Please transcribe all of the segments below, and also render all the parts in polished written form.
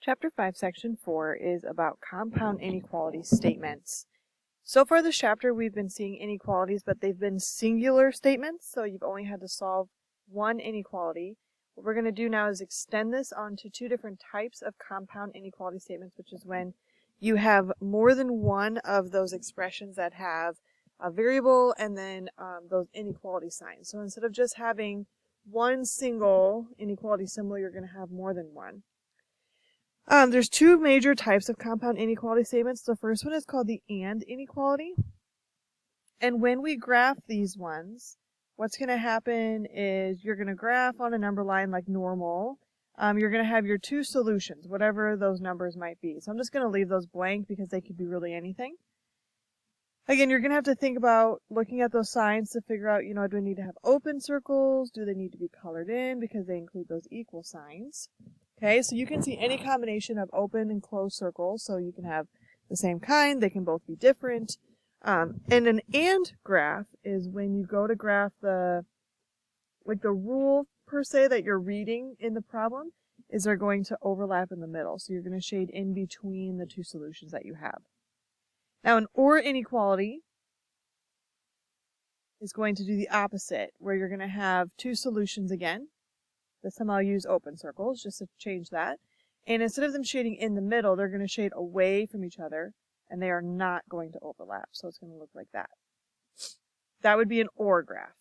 Chapter 5, Section 4 is about compound inequality statements. So far this chapter we've been seeing inequalities, but they've been singular statements, so you've only had to solve one inequality. What we're going to do now is extend this onto two different types of compound inequality statements, which is when you have more than one of those expressions that have a variable and then those inequality signs. So instead of just having one single inequality symbol, you're going to have more than one. There's two major types of compound inequality statements. The first one is called the AND inequality. And when we graph these ones, what's going to happen is you're going to graph on a number line like normal. You're going to have your two solutions, whatever those numbers might be. So I'm just going to leave those blank because they could be really anything. Again, you're going to have to think about looking at those signs to figure out, do we need to have open circles? Do they need to be colored in because they include those equal signs? Okay, so you can see any combination of open and closed circles, so you can have the same kind, they can both be different. And an AND graph is when you go to graph the rule per se that you're reading in the problem is they're going to overlap in the middle. So you're going to shade in between the two solutions that you have. Now an OR inequality is going to do the opposite, where you're going to have two solutions again. This time I'll use open circles just to change that. And instead of them shading in the middle, they're going to shade away from each other, and they are not going to overlap. So it's going to look like that. That would be an OR graph.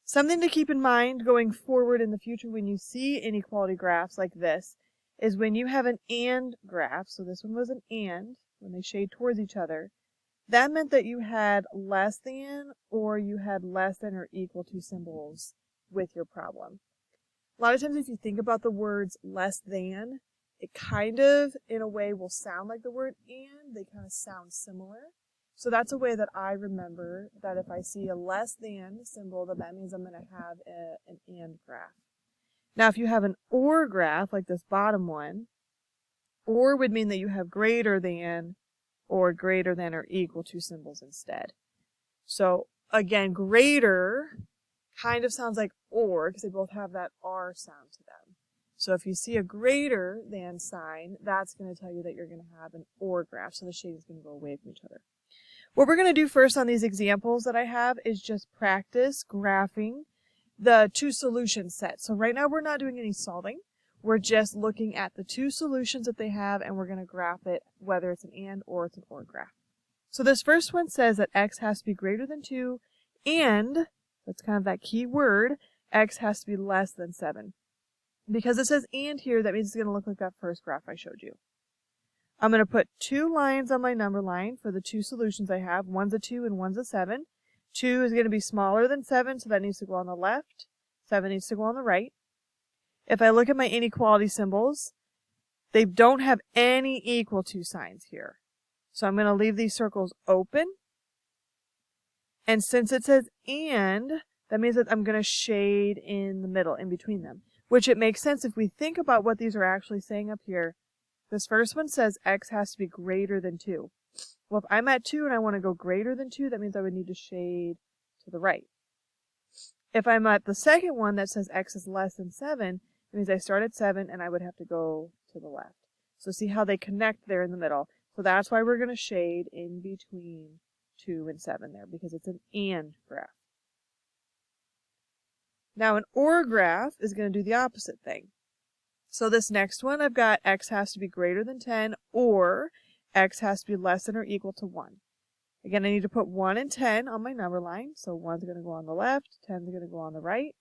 Something to keep in mind going forward in the future when you see inequality graphs like this is when you have an AND graph, so this one was an AND, when they shade towards each other, that meant that you had less than or you had less than or equal to symbols with your problem. A lot of times if you think about the words less than, it kind of, in a way, will sound like the word and. They kind of sound similar. So that's a way that I remember that if I see a less than symbol, that means I'm going to have an and graph. Now, if you have an OR graph, like this bottom one, OR would mean that you have greater than or equal to symbols instead. So, again, greater kind of sounds like OR because they both have that R sound to them. So if you see a greater than sign, that's going to tell you that you're going to have an OR graph. So the shading is going to go away from each other. What we're going to do first on these examples that I have is just practice graphing the two solution sets. So right now we're not doing any solving. We're just looking at the two solutions that they have and we're going to graph it whether it's an AND or it's an OR graph. So this first one says that x has to be greater than 2 and that's kind of that key word, x has to be less than 7. Because it says and here, that means it's going to look like that first graph I showed you. I'm going to put two lines on my number line for the two solutions I have. One's a 2 and one's a 7. 2 is going to be smaller than 7, so that needs to go on the left. 7 needs to go on the right. If I look at my inequality symbols, they don't have any equal to signs here. So I'm going to leave these circles open. And since it says and, that means that I'm going to shade in the middle, in between them. Which it makes sense if we think about what these are actually saying up here. This first one says x has to be greater than 2. Well, if I'm at 2 and I want to go greater than 2, that means I would need to shade to the right. If I'm at the second one that says x is less than 7, it means I start at 7 and I would have to go to the left. So see how they connect there in the middle. So that's why we're going to shade in between 2 and 7 there, because it's an AND graph. Now an OR graph is going to do the opposite thing. So this next one, I've got x has to be greater than 10 or x has to be less than or equal to 1. Again, I need to put 1 and 10 on my number line. So 1's going to go on the left, 10's going to go on the right.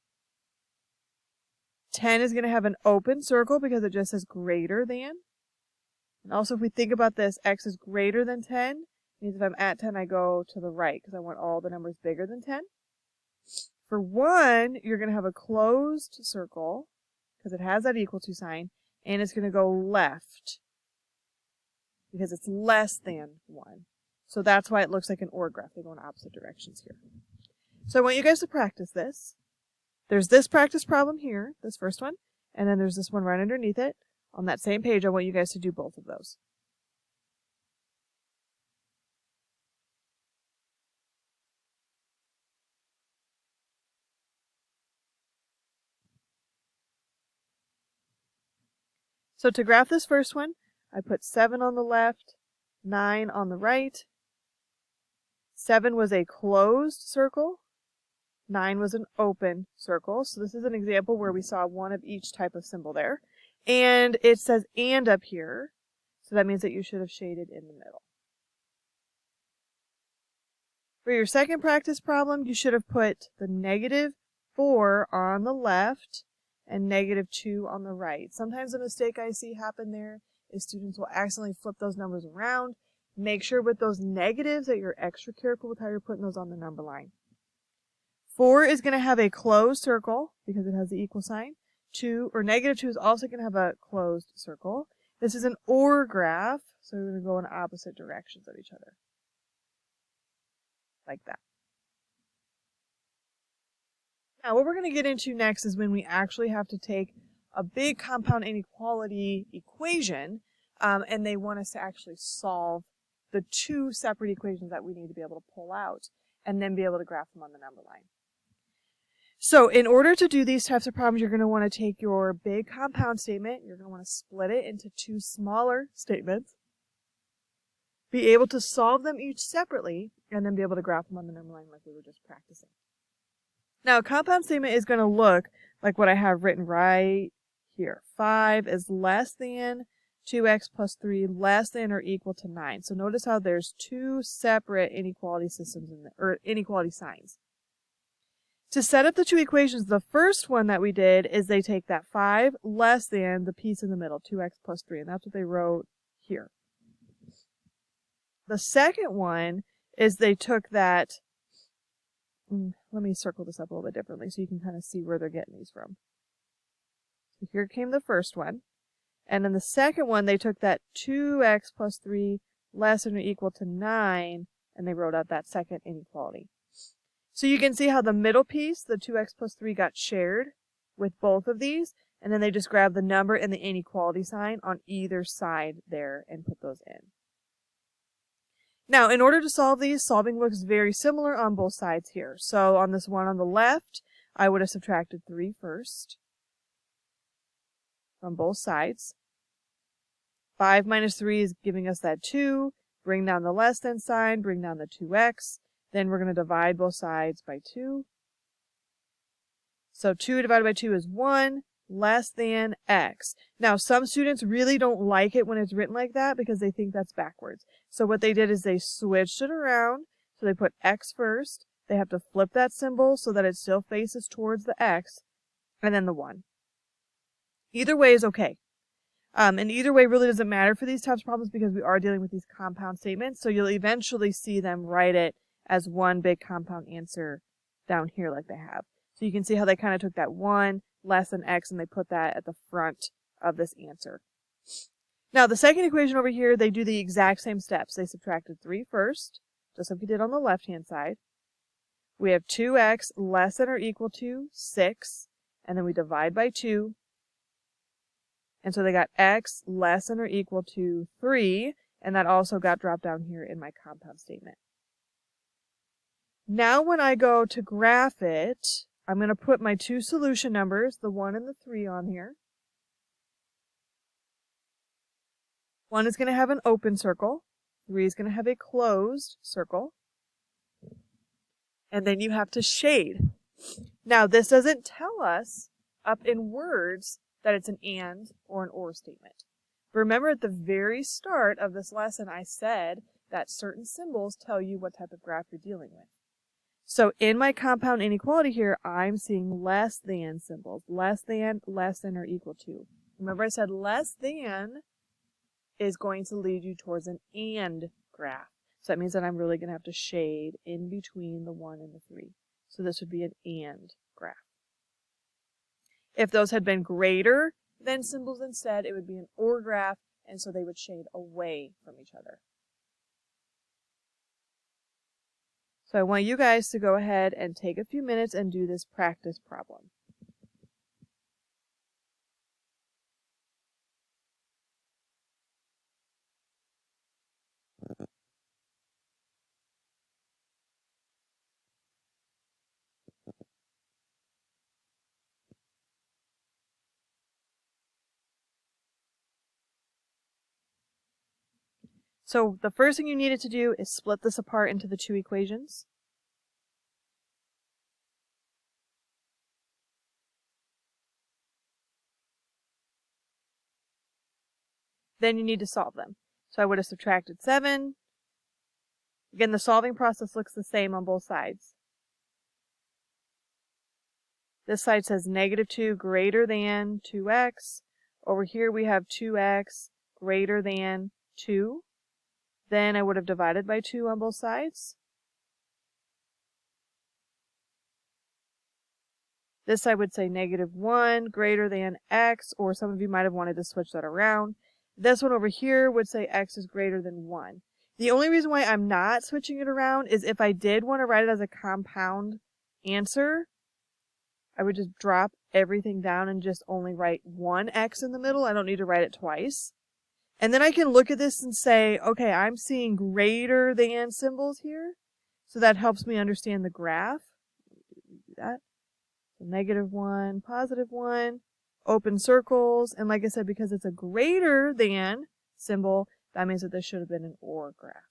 10 is going to have an open circle because it just says greater than. And also if we think about this, x is greater than 10. Means if I'm at 10, I go to the right because I want all the numbers bigger than 10. For 1, you're going to have a closed circle because it has that equal to sign, and it's going to go left because it's less than 1. So that's why it looks like an OR graph. They go in opposite directions here. So I want you guys to practice this. There's this practice problem here, this first one, and then there's this one right underneath it. On that same page, I want you guys to do both of those. So to graph this first one, I put 7 on the left, 9 on the right. 7 was a closed circle. 9 was an open circle. So this is an example where we saw one of each type of symbol there. And it says and up here. So that means that you should have shaded in the middle. For your second practice problem, you should have put the -4 on the left and -2 on the right. Sometimes a mistake I see happen there is students will accidentally flip those numbers around. Make sure with those negatives that you're extra careful with how you're putting those on the number line. 4 is going to have a closed circle because it has the equal sign. -2 is also going to have a closed circle. This is an OR graph, so we're going to go in opposite directions of each other. Like that. Now, what we're going to get into next is when we actually have to take a big compound inequality equation, and they want us to actually solve the two separate equations that we need to be able to pull out, and then be able to graph them on the number line. So in order to do these types of problems, you're going to want to take your big compound statement, you're going to want to split it into two smaller statements, be able to solve them each separately, and then be able to graph them on the number line like we were just practicing. Now, a compound statement is going to look like what I have written right here. 5 is less than 2x plus 3 less than or equal to 9. So notice how there's two separate inequality systems or inequality signs. To set up the two equations, the first one that we did is they take that 5 less than the piece in the middle, 2x plus 3, and that's what they wrote here. The second one is they took that, let me circle this up a little bit differently so you can kind of see where they're getting these from. So here came the first one. And then the second one, they took that 2x plus 3 less than or equal to 9, and they wrote out that second inequality. So you can see how the middle piece, the 2x plus 3, got shared with both of these, and then they just grabbed the number and the inequality sign on either side there and put those in. Now, in order to solve these, solving looks very similar on both sides here. So on this one on the left, I would have subtracted 3 first from both sides. 5 minus 3 is giving us that 2. Bring down the less than sign, bring down the 2x. Then we're going to divide both sides by 2. So 2 divided by 2 is 1 less than x. Now, some students really don't like it when it's written like that because they think that's backwards. So what they did is they switched it around. So they put x first. They have to flip that symbol so that it still faces towards the x, and then the 1. Either way is okay. And either way really doesn't matter for these types of problems because we are dealing with these compound statements. So you'll eventually see them write it as one big compound answer down here like they have. So you can see how they kind of took that 1 less than x and they put that at the front of this answer. Now the second equation over here, they do the exact same steps. They subtracted 3 first, just like we did on the left-hand side. We have 2x less than or equal to 6, and then we divide by 2. And so they got x less than or equal to 3, and that also got dropped down here in my compound statement. Now when I go to graph it, I'm going to put my two solution numbers, the 1 and the 3, on here. One is going to have an open circle. 3 is going to have a closed circle. And then you have to shade. Now this doesn't tell us up in words that it's an and or an or statement. Remember at the very start of this lesson I said that certain symbols tell you what type of graph you're dealing with. So in my compound inequality here, I'm seeing less than symbols. Less than, or equal to. Remember I said less than is going to lead you towards an and graph. So that means that I'm really going to have to shade in between the 1 and the 3. So this would be an and graph. If those had been greater than symbols instead, it would be an or graph, and so they would shade away from each other. So I want you guys to go ahead and take a few minutes and do this practice problem. So the first thing you needed to do is split this apart into the two equations. Then you need to solve them. So I would have subtracted 7. Again, the solving process looks the same on both sides. This side says -2 greater than 2x. Over here we have 2x greater than 2. Then I would have divided by 2 on both sides. This side would say -1 greater than x, or some of you might have wanted to switch that around. This one over here would say x is greater than 1. The only reason why I'm not switching it around is if I did want to write it as a compound answer, I would just drop everything down and just only write one x in the middle. I don't need to write it twice. And then I can look at this and say, okay, I'm seeing greater than symbols here. So that helps me understand the graph. Do that. So -1, +1, open circles. And like I said, because it's a greater than symbol, that means that this should have been an OR graph.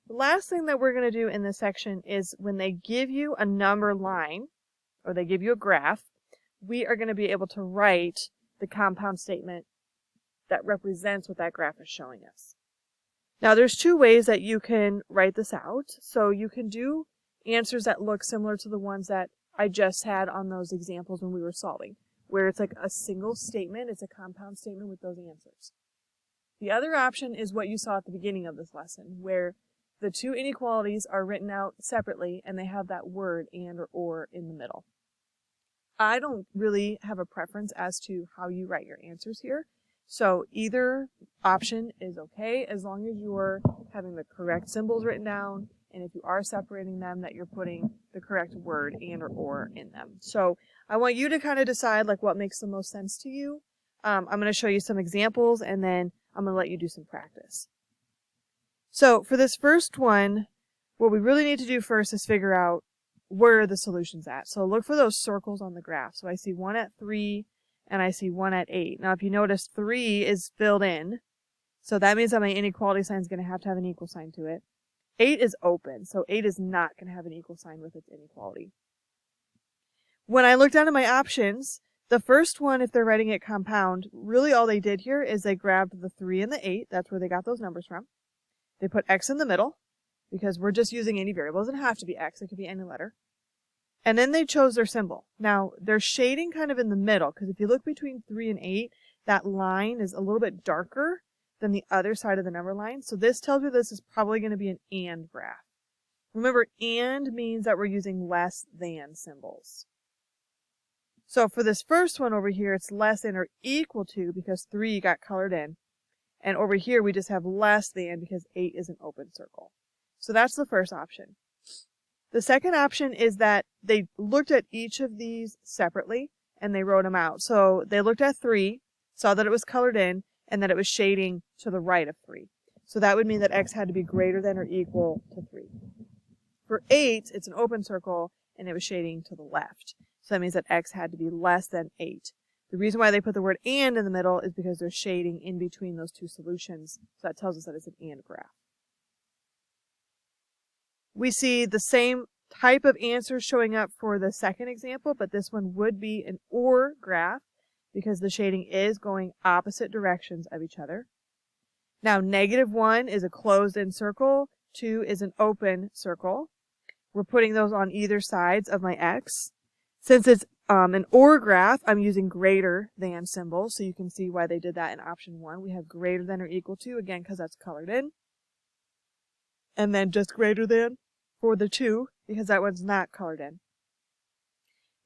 The last thing that we're going to do in this section is when they give you a number line, or they give you a graph, we are going to be able to write the compound statement that represents what that graph is showing us. Now there's two ways that you can write this out. So you can do answers that look similar to the ones that I just had on those examples when we were solving, where it's like a single statement, it's a compound statement with those answers. The other option is what you saw at the beginning of this lesson, where the two inequalities are written out separately and they have that word and or in the middle. I don't really have a preference as to how you write your answers here. So either option is okay as long as you're having the correct symbols written down, and if you are separating them, that you're putting the correct word and or in them. So I want you to kind of decide like what makes the most sense to you. I'm going to show you some examples and then I'm going to let you do some practice. So for this first one, what we really need to do first is figure out where are the solutions at. So look for those circles on the graph. So I see 1 at 3 and I see 1 at 8. Now if you notice 3 is filled in, so that means that my inequality sign is going to have an equal sign to it. 8 is open, so 8 is not going to have an equal sign with its inequality. When I look down at my options, the first one, if they're writing it compound, really all they did here is they grabbed the 3 and the 8. That's where they got those numbers from. They put x in the middle, because we're just using any variable. It doesn't have to be x, it could be any letter. And then they chose their symbol. Now, they're shading kind of in the middle, because if you look between 3 and 8, that line is a little bit darker than the other side of the number line. So this tells me this is probably going to be an and graph. Remember, and means that we're using less than symbols. So for this first one over here, it's less than or equal to because 3 got colored in. And over here, we just have less than because 8 is an open circle. So that's the first option. The second option is that they looked at each of these separately and they wrote them out. So they looked at 3, saw that it was colored in, and that it was shading to the right of 3. So that would mean that x had to be greater than or equal to 3. For 8, it's an open circle, and it was shading to the left. So that means that x had to be less than 8. The reason why they put the word and in the middle is because they're shading in between those two solutions. So that tells us that it's an and graph. We see the same type of answers showing up for the second example, but this one would be an OR graph because the shading is going opposite directions of each other. Now, -1 is a closed-in circle. 2 is an open circle. We're putting those on either sides of my x. Since it's an OR graph, I'm using greater than symbols, so you can see why they did that in option 1. We have greater than or equal to, again, because that's colored in. And then just greater than for the 2, because that one's not colored in.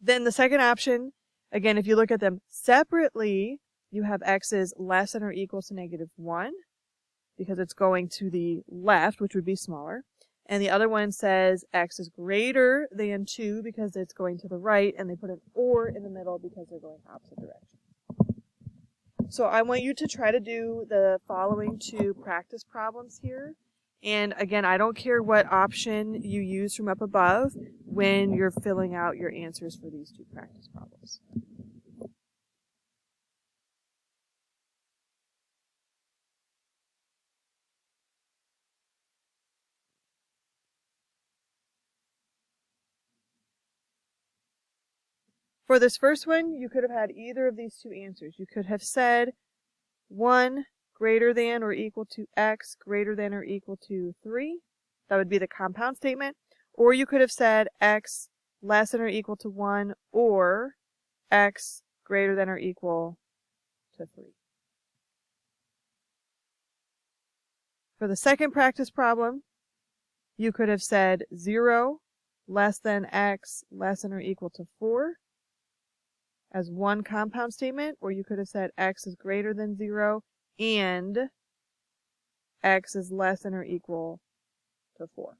Then the second option, again, if you look at them separately, you have x is less than or equal to -1, because it's going to the left, which would be smaller. And the other one says x is greater than 2 because it's going to the right, and they put an OR in the middle because they're going opposite directions. So I want you to try to do the following 2 practice problems here. And again, I don't care what option you use from up above. when you're filling out your answers for these two practice problems. For this first one, you could have had either of these two answers. You could have said 1 greater than or equal to x greater than or equal to 3. That would be the compound statement. Or you could have said x less than or equal to 1 or x greater than or equal to 3. For the second practice problem, you could have said 0 less than x less than or equal to 4 as one compound statement, or you could have said x is greater than 0 and x is less than or equal to 4.